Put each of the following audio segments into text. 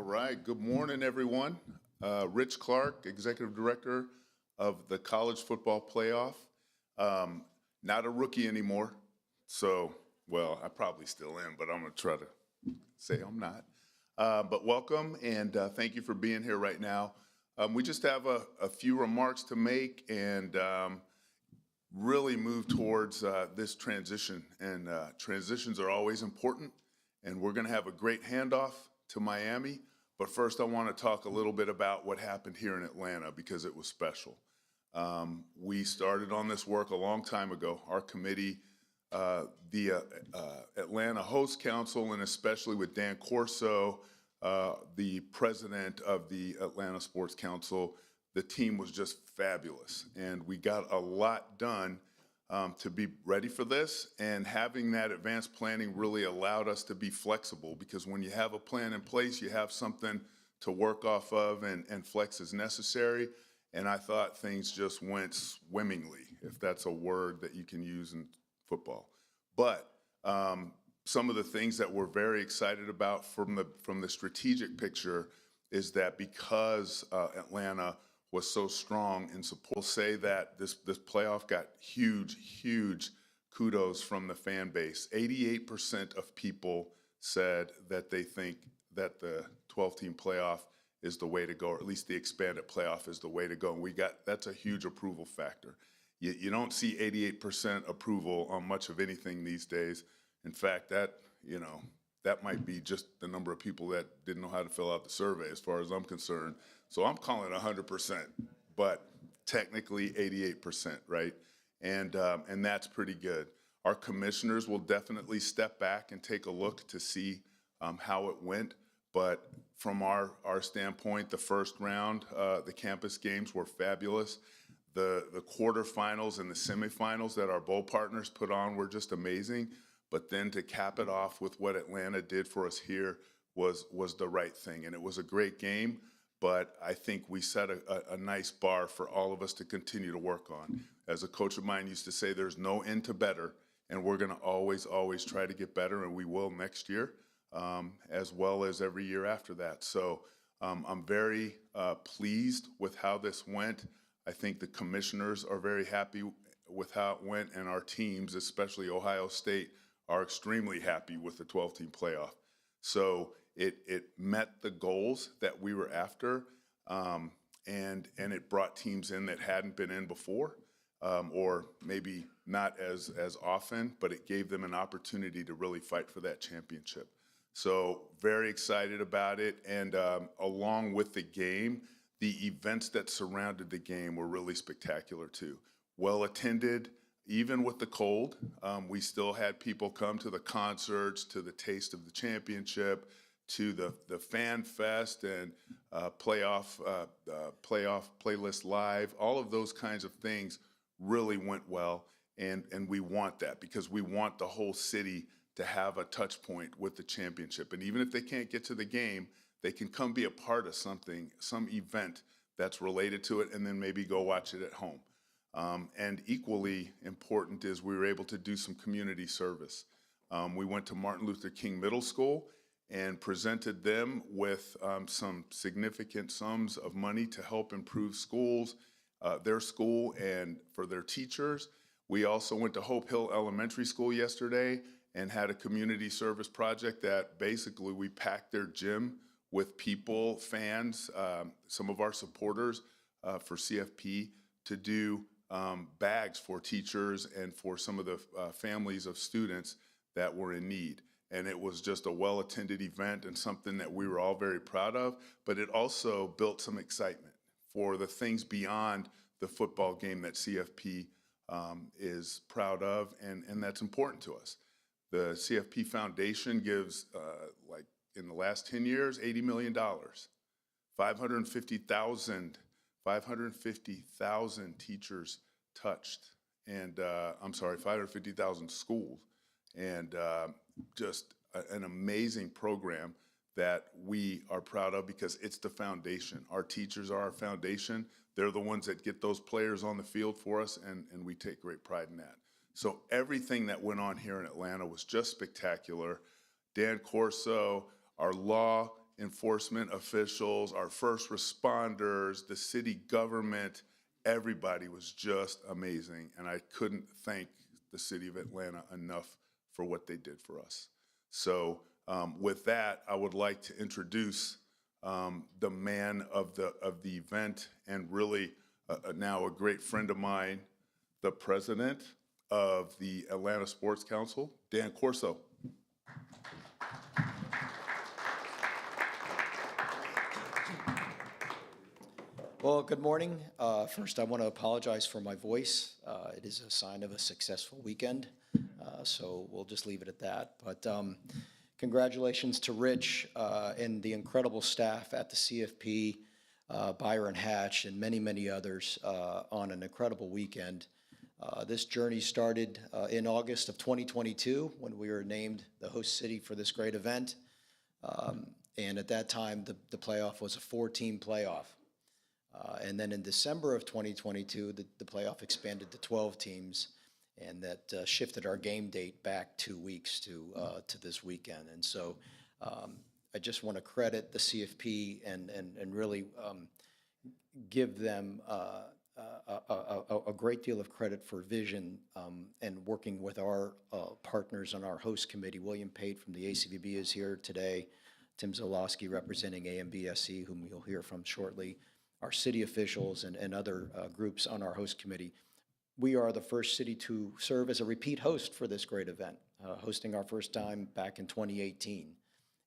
All right, good morning, everyone. Rich Clark, Executive Director of the College Football Playoff. Not a rookie anymore, so, well, I probably still am, but I'm going to try to say I'm not. But welcome, and thank you for being here right now. We just have a few remarks to make and really move towards this transition. And transitions are always important, and we're going to have a great handoff to Miami. But first, I want to talk a little bit about what happened here in Atlanta because it was special. We started on this work a long time ago. Our committee, the Atlanta Host Council, and especially with Dan Corso, the president of the Atlanta Sports Council, the team was just fabulous. And we got a lot done to be ready for this, and having that advanced planning really allowed us to be flexible, because when you have a plan in place, you have something to work off of and flex as necessary. And I thought things just went swimmingly, if that's a word that you can use in football. But some of the things that we're very excited about from the strategic picture is that because Atlanta was so strong in support, we'll say that this playoff got huge kudos from the fan base. 88% of people said that they think that the 12-team playoff is the way to go, or at least the expanded playoff is the way to go. And that's a huge approval factor. You don't see 88% approval on much of anything these days. In fact, that might be just the number of people that didn't know how to fill out the survey, as far as I'm concerned. So I'm calling it 100%, but technically 88%, right? And that's pretty good. Our commissioners will definitely step back and take a look to see how it went. But from our standpoint, the first round, the campus games were fabulous. The quarterfinals and the semifinals that our bowl partners put on were just amazing. But then to cap it off with what Atlanta did for us here was the right thing. And it was a great game, but I think we set a nice bar for all of us to continue to work on. As a coach of mine used to say, there's no end to better, and we're going to always try to get better, and we will next year, as well as every year after that. So I'm very pleased with how this went. I think the commissioners are very happy with how it went, and our teams, especially Ohio State, are extremely happy with the 12-team playoff. So it met the goals that we were after, and it brought teams in that hadn't been in before, or maybe not as often, but it gave them an opportunity to really fight for that championship. So very excited about it, and along with the game, the events that surrounded the game were really spectacular too. Well attended. Even with the cold, we still had people come to the concerts, to the Taste of the Championship, to the Fan Fest and playoff playlist live. All of those kinds of things really went well, and we want that because we want the whole city to have a touch point with the championship. And even if they can't get to the game, they can come be a part of something, some event that's related to it, and then maybe go watch it at home. And equally important is we were able to do some community service. We went to Martin Luther King Middle School and presented them with some significant sums of money to help improve schools, their school, and for their teachers. We also went to Hope Hill Elementary School yesterday and had a community service project that basically we packed their gym with people, fans, some of our supporters for CFP to do bags for teachers and for some of the families of students that were in need. And it was just a well-attended event and something that we were all very proud of, but it also built some excitement for the things beyond the football game that CFP is proud of, and that's important to us. The CFP Foundation gives, like in the last 10 years, $80 million, 550,000 teachers touched, and 550,000 schools, and just an amazing program that we are proud of because it's the foundation. Our teachers are our foundation. They're the ones that get those players on the field for us, and we take great pride in that. So everything that went on here in Atlanta was just spectacular. Dan Corso, our law enforcement officials, our first responders, the city government. Everybody was just amazing, and I couldn't thank the city of Atlanta enough for what they did for us. So with that, I would like to introduce the man of the event, and really now a great friend of mine, the president of the Atlanta Sports Council, Dan Corso. Well, good morning. First, I want to apologize for my voice. It is a sign of a successful weekend, so we'll just leave it at that. But congratulations to Rich and the incredible staff at the CFP, Byron Hatch, and many, many others on an incredible weekend. This journey started in August of 2022 when we were named the host city for this great event. And at that time, the playoff was a 4-team playoff. And then in December of 2022, the playoff expanded to 12 teams, and that shifted our game date back 2 weeks to this weekend. And so I just want to credit the CFP and really give them a great deal of credit for vision and working with our partners on our host committee. William Pate from the ACVB is here today. Tim Zolowski representing AMBSC, whom you'll hear from shortly. Our city officials and other groups on our host committee. We are the first city to serve as a repeat host for this great event, hosting our first time back in 2018.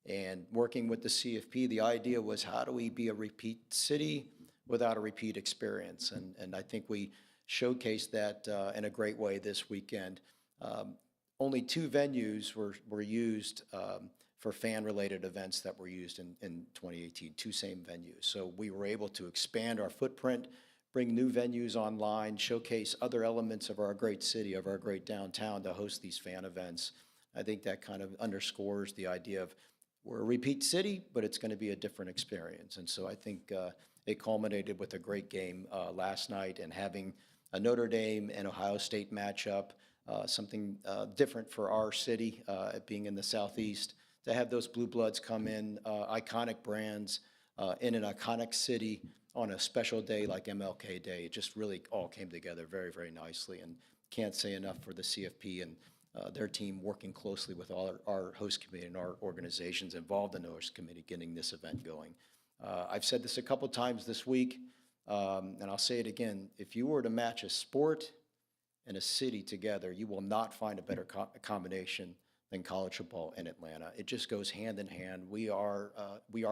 And working with the CFP, the idea was, how do we be a repeat city without a repeat experience? And I think we showcased that in a great way this weekend. Only 2 venues were used for fan-related events that were used in 2018, 2 same venues. So we were able to expand our footprint, bring new venues online, showcase other elements of our great city, of our great downtown to host these fan events. I think that kind of underscores the idea of we're a repeat city, but it's going to be a different experience. And so I think it culminated with a great game last night, and having a Notre Dame and Ohio State matchup, something different for our city, being in the Southeast. To have those blue bloods come in, iconic brands in an iconic city on a special day like MLK Day, it just really all came together very, very nicely. And can't say enough for the CFP and their team working closely with all our host committee and our organizations involved in the host committee getting this event going. I've said this a couple times this week, and I'll say it again. If you were to match a sport and a city together, you will not find a better combination than college football in Atlanta. It just goes hand in hand. We are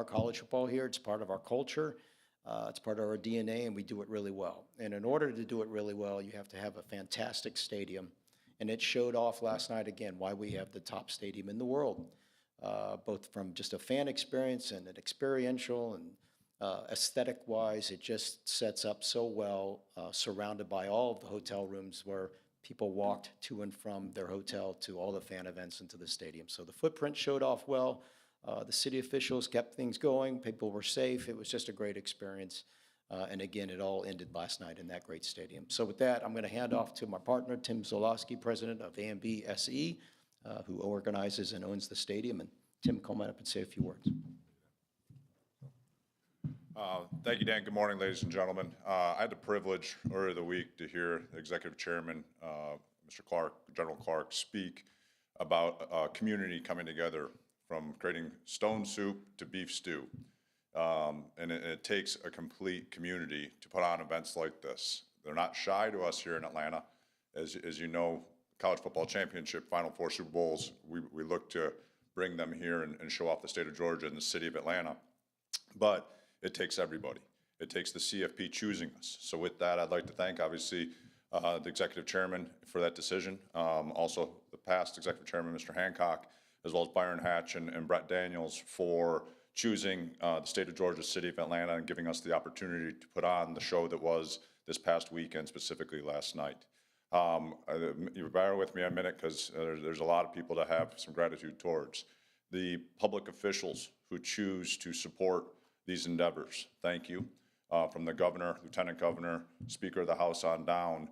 college football here. It's part of our culture. It's part of our DNA, and we do it really well. And in order to do it really well, you have to have a fantastic stadium. And it showed off last night again why we have the top stadium in the world, both from just a fan experience and an experiential and aesthetic-wise. It just sets up so well, surrounded by all of the hotel rooms where people walked to and from their hotel to all the fan events into the stadium. So the footprint showed off well. The city officials kept things going. People were safe. It was just a great experience. And again, it all ended last night in that great stadium. So with that, I'm going to hand off to my partner, Tim Zolowski, president of AMBSE, who organizes and owns the stadium. And Tim, come on up and say a few words. Thank you, Dan. Good morning, ladies and gentlemen. I had the privilege earlier the week to hear Executive Chairman, Mr. Clark, General Clark, speak about community coming together, from creating stone soup to beef stew. And it takes a complete community to put on events like this. They're not shy to us here in Atlanta. As you know, college football championship, Final Four Super Bowls, we look to bring them here and show off the state of Georgia and the city of Atlanta. But it takes everybody. It takes the CFP choosing us. So with that, I'd like to thank, obviously, the Executive Chairman for that decision. Also, the past Executive Chairman, Mr. Hancock, as well as Byron Hatch and Brett Daniels for choosing the state of Georgia, city of Atlanta, and giving us the opportunity to put on the show that was this past weekend, specifically last night. You bear with me a minute, because there's a lot of people to have some gratitude towards. The public officials who choose to support these endeavors, thank you. From the governor, lieutenant governor, speaker of the House on down,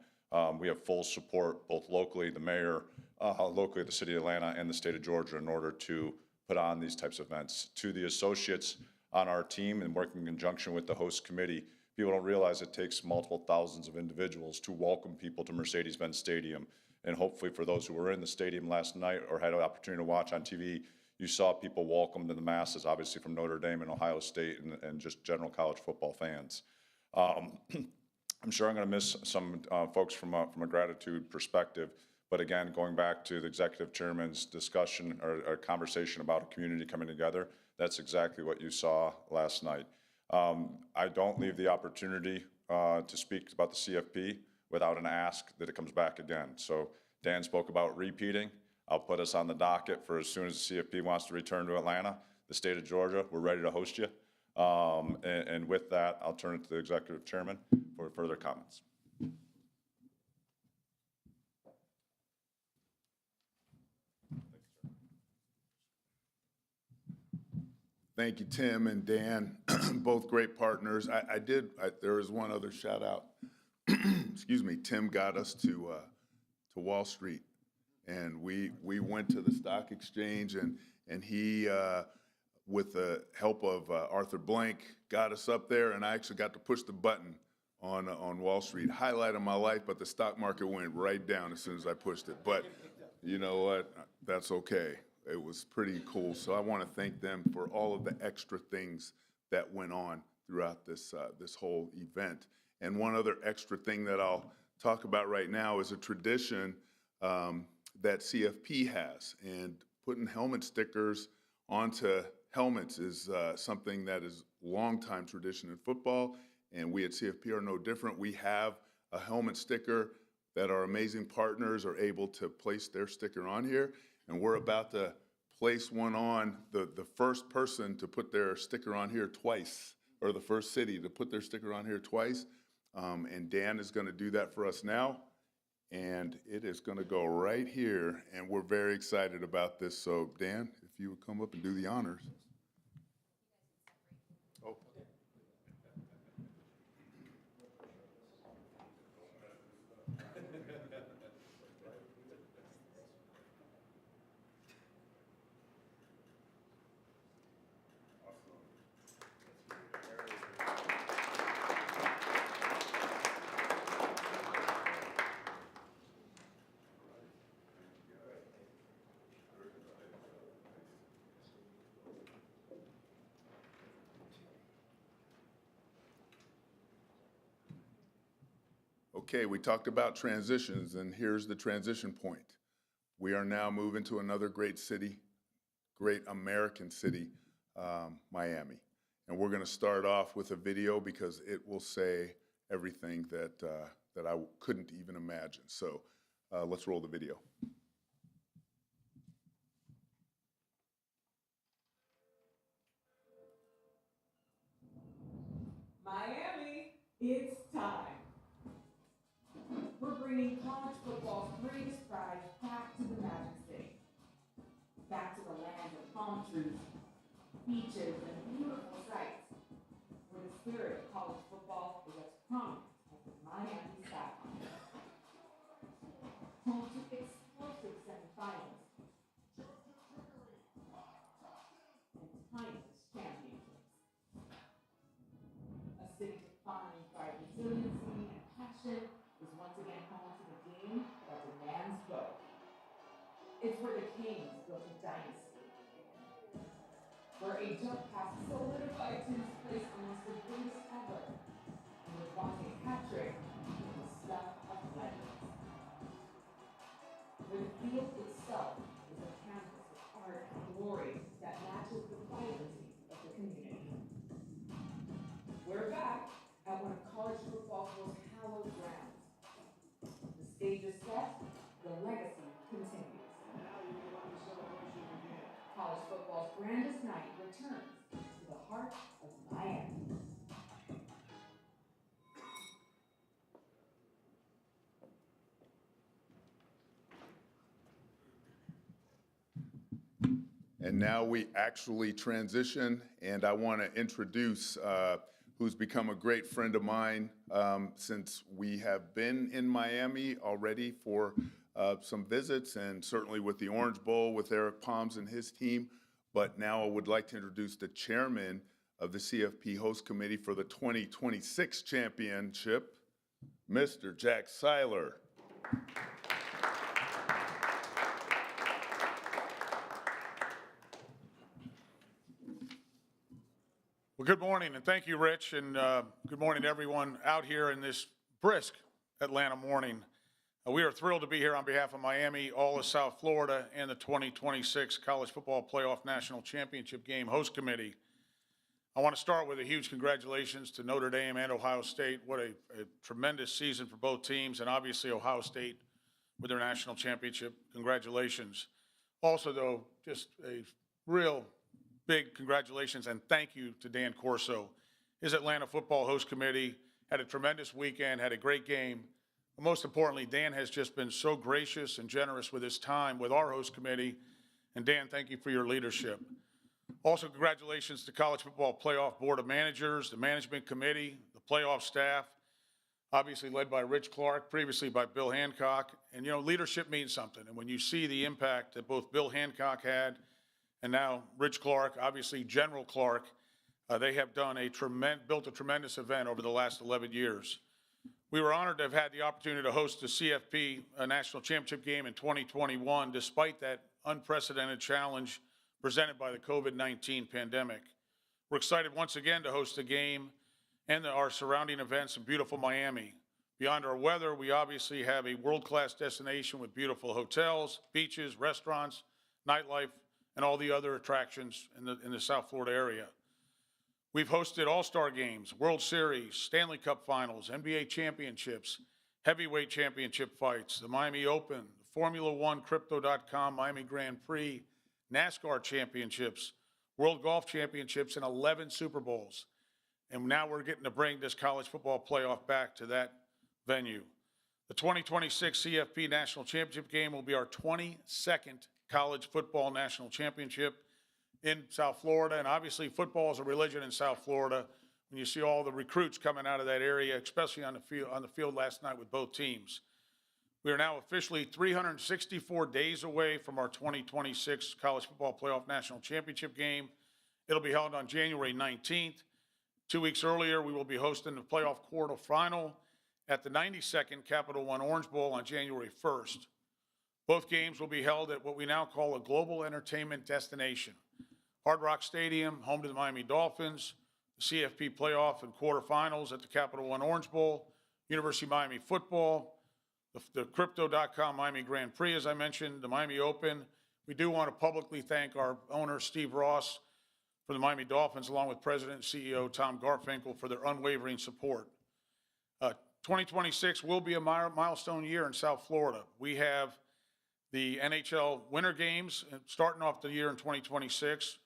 we have full support, both locally, the mayor, locally the city of Atlanta and the state of Georgia, in order to put on these types of events. To the associates on our team and working in conjunction with the host committee, people don't realize it takes multiple thousands of individuals to welcome people to Mercedes-Benz Stadium. And hopefully for those who were in the stadium last night or had an opportunity to watch on TV, you saw people welcomed in the masses, obviously from Notre Dame and Ohio State and just general college football fans. I'm sure I'm going to miss some folks from a gratitude perspective, but again, going back to the executive chairman's discussion or conversation about a community coming together, that's exactly what you saw last night. I don't leave the opportunity to speak about the CFP without an ask that it comes back again. So Dan spoke about repeating. I'll put us on the docket for as soon as the CFP wants to return to Atlanta. The state of Georgia, we're ready to host you. And with that, I'll turn it to the executive chairman for further comments. Thank you, Tim and Dan, both great partners. There was one other shout out. Excuse me, Tim got us to Wall Street, and we went to the stock exchange, and he, with the help of Arthur Blank, got us up there, and I actually got to push the button on Wall Street. Highlight of my life, but the stock market went right down as soon as I pushed it. But you know what? That's okay. It was pretty cool. So I want to thank them for all of the extra things that went on throughout this whole event. And one other extra thing that I'll talk about right now is a tradition that CFP has. And putting helmet stickers onto helmets is something that is long-time tradition in football, and we at CFP are no different. We have a helmet sticker that our amazing partners are able to place their sticker on here, and we're about to place one on, the first person to put their sticker on here twice, or the first city to put their sticker on here twice, and Dan is going to do that for us now, and it is going to go right here, and we're very excited about this. So Dan, if you would come up and do the honors. Oh. Okay, we talked about transitions, and here's the transition point. We are now moving to another great city, great American city, Miami. And we're going to start off with a video because it will say everything that I couldn't even imagine. So let's roll the video. Miami, it's time. We're bringing college football's greatest pride back to the Magic City. Back to the land of palm trees, beaches, and beautiful sights, where the spirit of college football is as prominent as the Miami skyline. Home to explosive semifinals and timeless championships. A city defined by resiliency and passion is once again home to the game that demands both. It's where the Kings built a dynasty, where a jump pass solidified his place amongst the greatest ever, and with Devontae Patrick, the stuff of legends. Where the field itself is a canvas of art and glory that matches the vibrancy of the community. We're back at one of college football's most hallowed grounds. The stage is set, the legacy continues. College football's grandest night returns to the heart of Miami. And now we actually transition, and I want to introduce who's become a great friend of mine since we have been in Miami already for some visits, and certainly with the Orange Bowl with Eric Palms and his team. But now I would like to introduce the chairman of the CFP Host Committee for the 2026 championship, Mr. Jack Seiler. Well, good morning, and thank you, Rich, and good morning to everyone out here in this brisk Atlanta morning. We are thrilled to be here on behalf of Miami, all of South Florida, and the 2026 College Football Playoff National Championship Game Host Committee. I want to start with a huge congratulations to Notre Dame and Ohio State. What a tremendous season for both teams, and obviously Ohio State with their national championship. Congratulations. Also, though, just a real big congratulations and thank you to Dan Corso. His Atlanta Football Host Committee had a tremendous weekend, had a great game. But most importantly, Dan has just been so gracious and generous with his time with our host committee. And Dan, thank you for your leadership. Also, congratulations to College Football Playoff Board of Managers, the management committee, the playoff staff, obviously led by Rich Clark, previously by Bill Hancock. And, you know, leadership means something. And when you see the impact that both Bill Hancock had and now Rich Clark, obviously General Clark, they have done built a tremendous event over the last 11 years. We were honored to have had the opportunity to host the CFP National Championship game in 2021, despite that unprecedented challenge presented by the COVID-19 pandemic. We're excited once again to host the game and our surrounding events in beautiful Miami. Beyond our weather, we obviously have a world-class destination with beautiful hotels, beaches, restaurants, nightlife, and all the other attractions in the South Florida area. We've hosted all-star games, World Series, Stanley Cup Finals, NBA championships, heavyweight championship fights, the Miami Open, the Formula One, Crypto.com, Miami Grand Prix, NASCAR championships, World Golf Championships, and 11 Super Bowls. And now we're getting to bring this college football playoff back to that venue. The 2026 CFP National Championship game will be our 22nd college football national championship in South Florida. And obviously football is a religion in South Florida. When you see all the recruits coming out of that area, especially on the field last night with both teams. We are now officially 364 days away from our 2026 College Football Playoff National Championship game. It'll be held on January 19th. 2 weeks earlier, we will be hosting the playoff quarterfinal at the 92nd Capital One Orange Bowl on January 1st. Both games will be held at what we now call a global entertainment destination. Hard Rock Stadium, home to the Miami Dolphins, the CFP playoff and quarterfinals at the Capital One Orange Bowl, University of Miami football, the Crypto.com Miami Grand Prix, as I mentioned, the Miami Open. We do want to publicly thank our owner, Steve Ross, for the Miami Dolphins, along with President and CEO Tom Garfinkel for their unwavering support. 2026 will be a milestone year in South Florida. We have the NHL Winter Games starting off the year in 2026.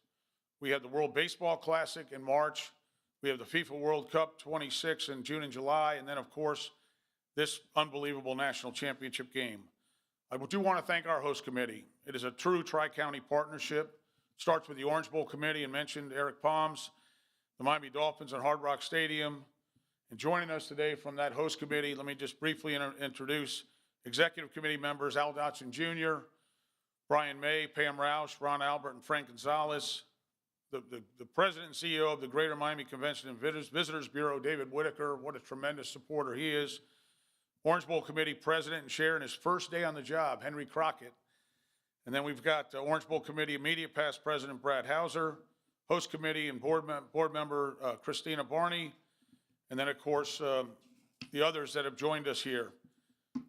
We have the World Baseball Classic in March. We have the FIFA World Cup 26 in June and July. And then, of course, this unbelievable national championship game. I do want to thank our host committee. It is a true tri-county partnership. It starts with the Orange Bowl committee and mentioned Eric Palms, the Miami Dolphins and Hard Rock Stadium. And joining us today from that host committee, let me just briefly introduce executive committee members Al Dotson Jr., Brian May, Pam Roush, Ron Albert, and Frank Gonzalez. The president and CEO of the Greater Miami Convention and Visitors Bureau, David Whitaker. What a tremendous supporter he is. Orange Bowl Committee President and Chair in his first day on the job, Henry Crockett. And then we've got Orange Bowl Committee immediate past President Brad Hauser, Host Committee and board member Christina Barney, and then, of course, the others that have joined us here.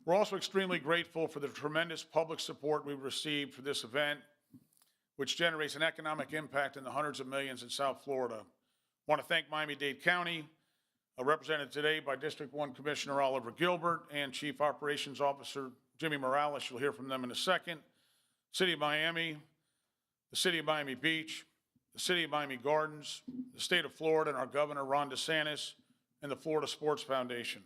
We're also extremely grateful for the tremendous public support we've received for this event, which generates an economic impact in the hundreds of millions in South Florida. I want to thank Miami-Dade County, represented today by District 1 Commissioner Oliver Gilbert and Chief Operations Officer Jimmy Morales. You'll hear from them in a second. City of Miami, the City of Miami Beach, the City of Miami Gardens, the State of Florida, and our Governor Ron DeSantis, and the Florida Sports Foundation.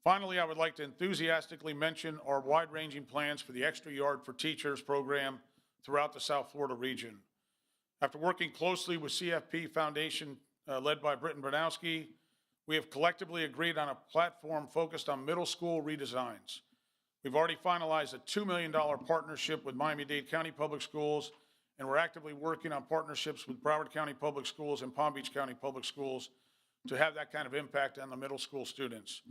Finally, I would like to enthusiastically mention our wide-ranging plans for the Extra Yard for Teachers program throughout the South Florida region. After working closely with CFP Foundation, led by Britton Bronowski, we have collectively agreed on a platform focused on middle school redesigns. We've already finalized a $2 million partnership with Miami-Dade County Public Schools and we're actively working on partnerships with Broward County Public Schools and Palm Beach County Public Schools to have that kind of impact on the middle school students.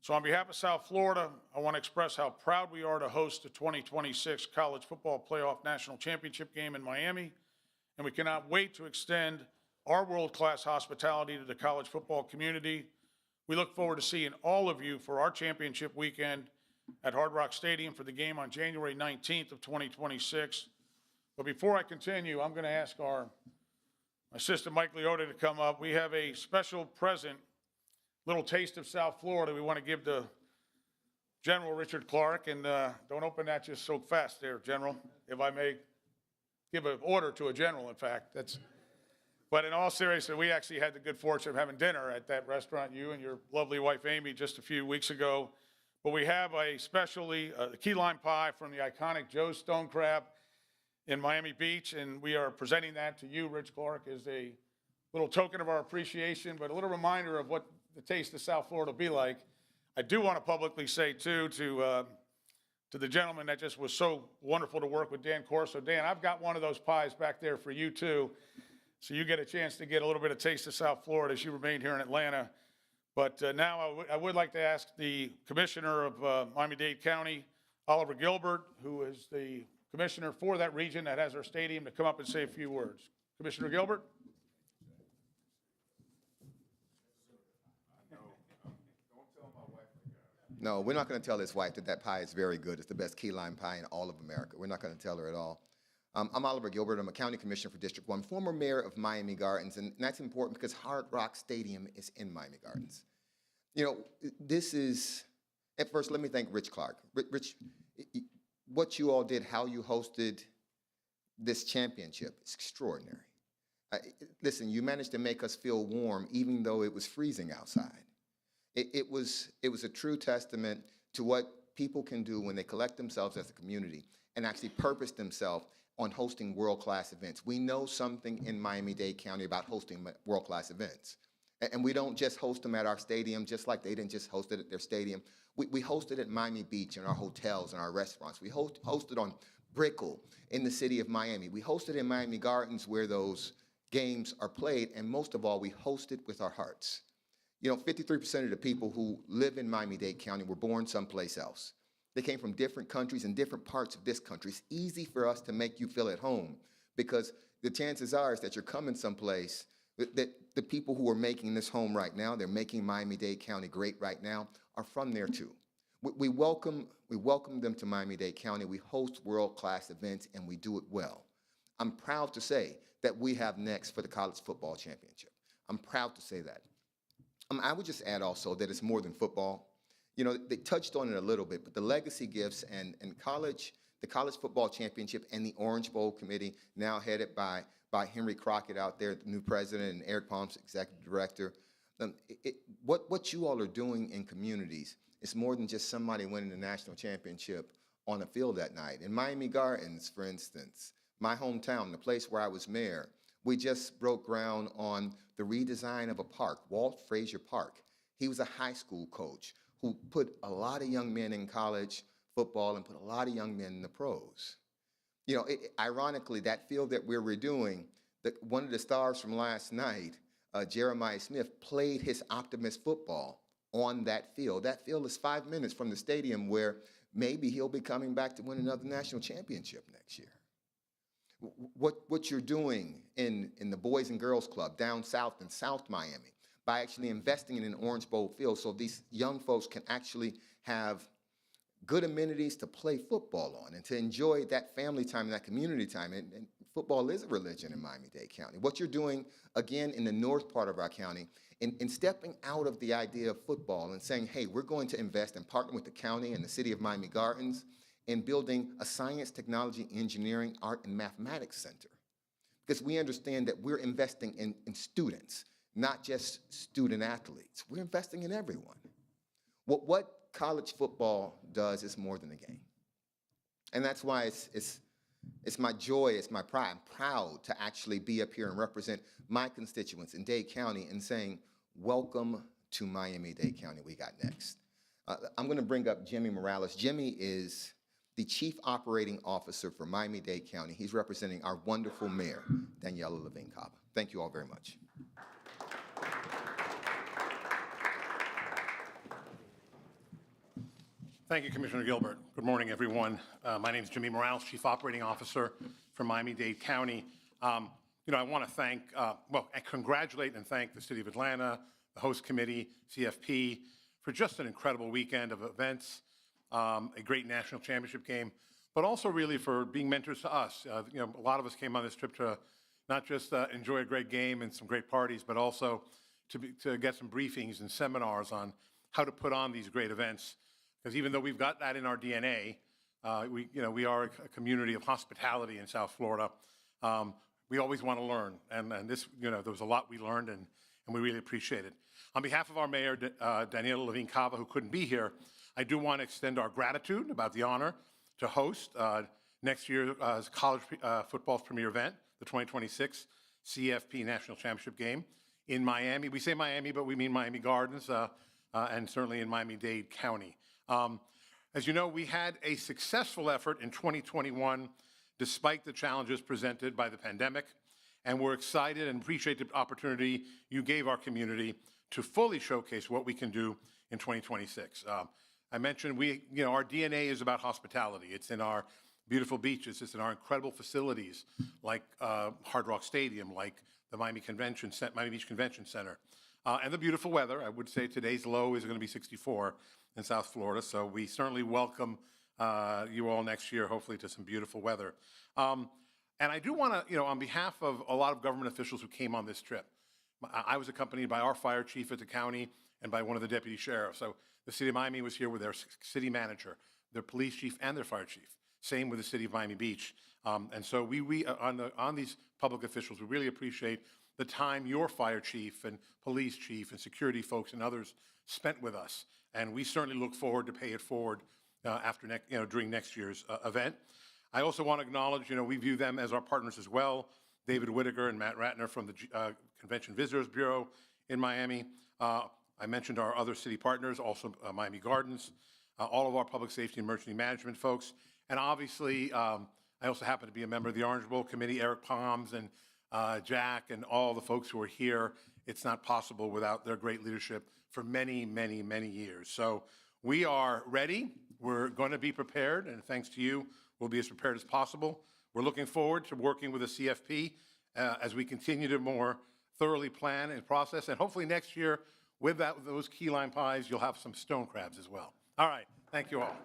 So on behalf of South Florida, I want to express how proud we are to host the 2026 College Football Playoff National Championship game in Miami, and we cannot wait to extend our world-class hospitality to the college football community. We look forward to seeing all of you for our championship weekend at Hard Rock Stadium for the game on January 19th of 2026. But before I continue, I'm going to ask our assistant Mike Leota to come up. We have a special present, little taste of South Florida we want to give to General Richard Clark. And don't open that just so fast there, General, if I may give an order to a general, in fact. But in all seriousness, we actually had the good fortune of having dinner at that restaurant, you and your lovely wife Amy, just a few weeks ago. But we have a key lime pie from the iconic Joe's Stone Crab in Miami Beach, and we are presenting that to you, Rich Clark, as a little token of our appreciation, but a little reminder of what the taste of South Florida will be like. I do want to publicly say, too, to the gentleman that just was so wonderful to work with, Dan Corso. Dan, I've got one of those pies back there for you, too, so you get a chance to get a little bit of taste of South Florida as you remain here in Atlanta. But now I would like to ask the Commissioner of Miami-Dade County, Oliver Gilbert, who is the Commissioner for that region that has our stadium, to come up and say a few words. Commissioner Gilbert? No, we're not going to tell his wife that that pie is very good. It's the best key lime pie in all of America. We're not going to tell her at all. I'm Oliver Gilbert. I'm a county commissioner for District 1, former mayor of Miami Gardens, and that's important because Hard Rock Stadium is in Miami Gardens. You know, this is, at first, let me thank Rich Clark. Rich, what you all did, how you hosted this championship is extraordinary. Listen, you managed to make us feel warm even though it was freezing outside. It was a true testament to what people can do when they collect themselves as a community and actually purpose themselves on hosting world-class events. We know something in Miami-Dade County about hosting world-class events. And we don't just host them at our stadium, just like they didn't just host it at their stadium. We host it at Miami Beach in our hotels and our restaurants. We host it on Brickell in the city of Miami. We host it in Miami Gardens where those games are played, and most of all, we host it with our hearts. You know, 53% of the people who live in Miami-Dade County were born someplace else. They came from different countries and different parts of this country. It's easy for us to make you feel at home because the chances are is that you're coming someplace that the people who are making this home right now, they're making Miami-Dade County great right now, are from there too. We welcome them to Miami-Dade County. We host world-class events and we do it well. I'm proud to say that we have next for the College Football Championship. I'm proud to say that. I would just add also that it's more than football. You know, they touched on it a little bit, but the legacy gifts and the College Football Championship and the Orange Bowl Committee, now headed by Henry Crockett out there, the new president, and Eric Palms, executive director. What you all are doing in communities is more than just somebody winning the national championship on a field that night. In Miami Gardens, for instance, my hometown, the place where I was mayor, we just broke ground on the redesign of a park, Walt Frazier Park. He was a high school coach who put a lot of young men in college football and put a lot of young men in the pros. You know, ironically, that field that we're redoing, one of the stars from last night, Jeremiah Smith, played his Optimist football on that field. That field is 5 minutes from the stadium where maybe he'll be coming back to win another national championship next year. What you're doing in the Boys and Girls Club down south in South Miami by actually investing in an Orange Bowl field so these young folks can actually have good amenities to play football on and to enjoy that family time and that community time. And football is a religion in Miami-Dade County. What you're doing, again, in the north part of our county, in stepping out of the idea of football and saying, hey, we're going to invest and partner with the county and the city of Miami Gardens in building a science, technology, engineering, art, and mathematics center. Because we understand that we're investing in students, not just student athletes. We're investing in everyone. What college football does is more than a game. And that's why it's my joy, it's my pride. I'm proud to actually be up here and represent my constituents in Dade County and saying, welcome to Miami-Dade County, we got next. I'm gonna bring up Jimmy Morales. Jimmy is the Chief Operating Officer for Miami-Dade County. He's representing our wonderful mayor, Daniela Levine Cava. Thank you all very much. Thank you, Commissioner Gilbert. Good morning, everyone. My name is Jimmy Morales, Chief Operating Officer for Miami-Dade County. I want to thank, and congratulate and thank the City of Atlanta, the host committee, CFP, for just an incredible weekend of events, a great national championship game, but also really for being mentors to us. A lot of us came on this trip to not just enjoy a great game and some great parties, but also to get some briefings and seminars on how to put on these great events. Because even though we've got that in our DNA, we are a community of hospitality in South Florida. We always want to learn, and this, there was a lot we learned, and we really appreciate it. On behalf of our mayor, Daniela Levine Cava, who couldn't be here, I do want to extend our gratitude about the honor to host next year's college football's premier event, the 2026 CFP National Championship game in Miami. We say Miami, but we mean Miami Gardens, and certainly in Miami-Dade County. As you know, we had a successful effort in 2021, despite the challenges presented by the pandemic, and we're excited and appreciate the opportunity you gave our community to fully showcase what we can do in 2026. I mentioned our DNA is about hospitality. It's in our beautiful beaches. It's in our incredible facilities like Hard Rock Stadium, like the Miami Beach Convention Center, and the beautiful weather. I would say today's low is going to be 64 in South Florida, so we certainly welcome you all next year, hopefully, to some beautiful weather. And I do want to, on behalf of a lot of government officials who came on this trip, I was accompanied by our fire chief at the county and by one of the deputy sheriffs. So the city of Miami was here with their city manager, their police chief, and their fire chief. Same with the city of Miami Beach. And so we on these public officials, we really appreciate the time your fire chief and police chief and security folks and others spent with us. And we certainly look forward to pay it forward during next year's event. I also want to acknowledge, we view them as our partners as well. David Whitaker and Matt Ratner from the Convention Visitors Bureau in Miami. I mentioned our other city partners, also Miami Gardens, all of our public safety and emergency management folks. And obviously, I also happen to be a member of the Orange Bowl Committee, Eric Palms and Jack and all the folks who are here. It's not possible without their great leadership for many, many, many years. So we are ready. We're going to be prepared, and thanks to you, we'll be as prepared as possible. We're looking forward to working with the CFP as we continue to more thoroughly plan and process, and hopefully next year, with those key lime pies, you'll have some stone crabs as well. All right, thank you all.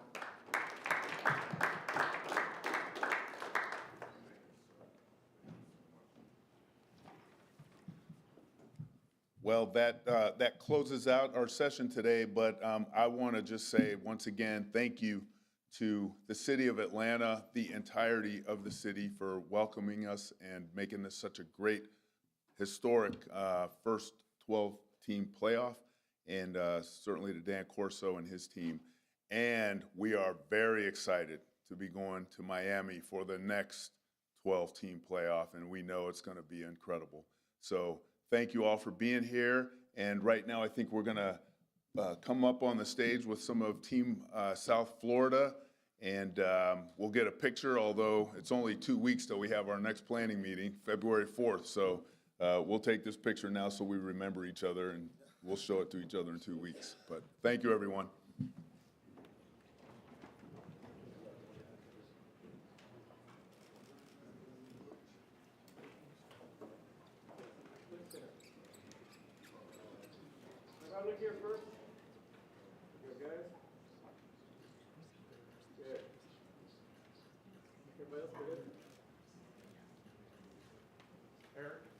Well, that closes out our session today, but I want to just say once again, thank you to the city of Atlanta, the entirety of the city for welcoming us and making this such a great, historic first 12-team playoff, and certainly to Dan Corso and his team. And we are very excited to be going to Miami for the next 12-team playoff, and we know it's going to be incredible. So thank you all for being here. And right now, I think we're going to come up on the stage with some of Team South Florida, and we'll get a picture, although it's only 2 weeks till we have our next planning meeting, February 4th. So we'll take this picture now so we remember each other, and we'll show it to each other in 2 weeks. But thank you, everyone. Look here first. Good, guys. Good. Everybody else good? Eric?